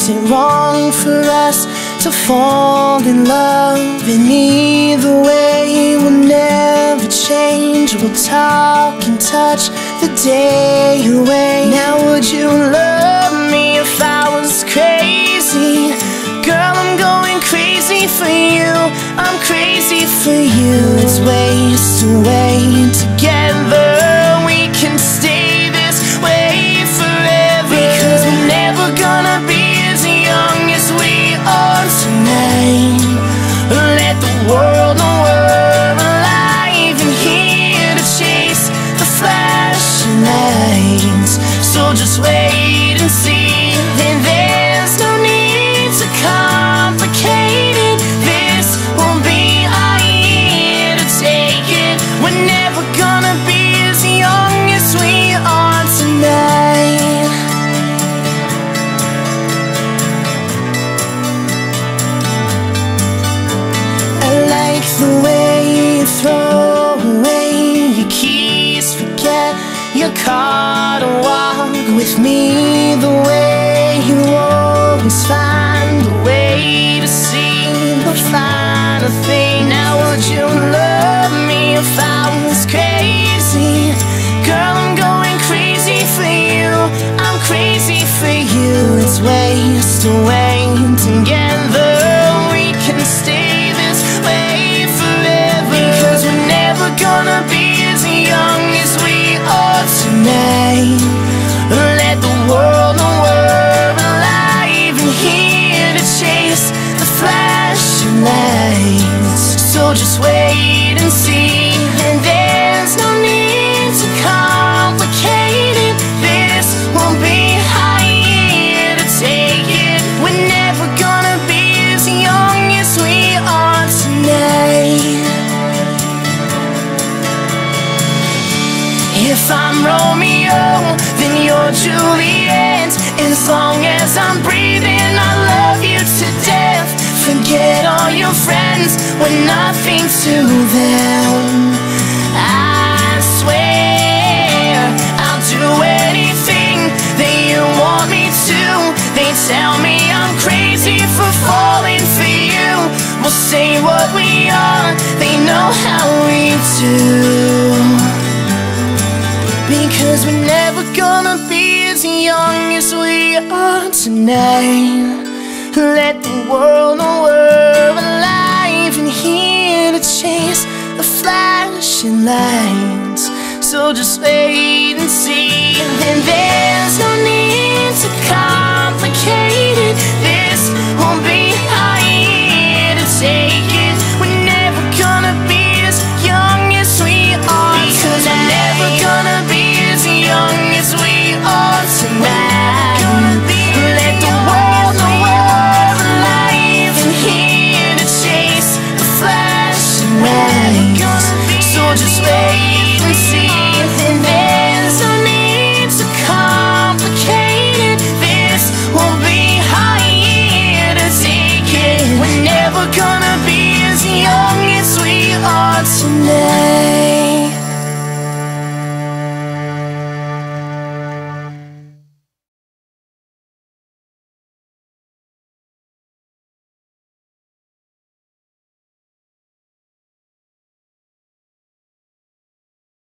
Is it wrong for us to fall in love? And either way, we'll never change. We'll talk and touch the day away. Now would you love me if I was crazy? Girl, I'm going crazy for you. I'm crazy for you. Let's waste away together. We can stay this way forever, because we're never gonna be as young as we are tonight. Let the world know we're alive and here to chase the flashing lights. So just wait and see. And there's no need to complicate it. This won't be our year to take it. We're never gonna be as young as we are tonight. I like the way you throw away your keys, forget your car to walk with me. The way you always find a way to see the finer thing. Now would you love me if I was crazy? Girl, I'm going crazy for you. I'm crazy for you. Let's waste away together. We can stay this way forever, because we're never gonna be as young as we are tonight. Let the world know we're alive and here to chase the flashing lights. So just wait and see. And there's no need to complicate it. This won't be our year to take it. We're never gonna be as young as we are tonight. If I'm Romeo, then you're Juliet. As long as I'm breathing, I love you to death. Forget all your friends, we're nothing to them. I swear I'll do anything that you want me to. They tell me I'm crazy for falling for you. We'll say what we are, they know how we do. Because we're never gonna be as young as we are tonight. Let the world know we're alive and here to chase the flashing lights. So just wait and see. And there's no need to complicate it.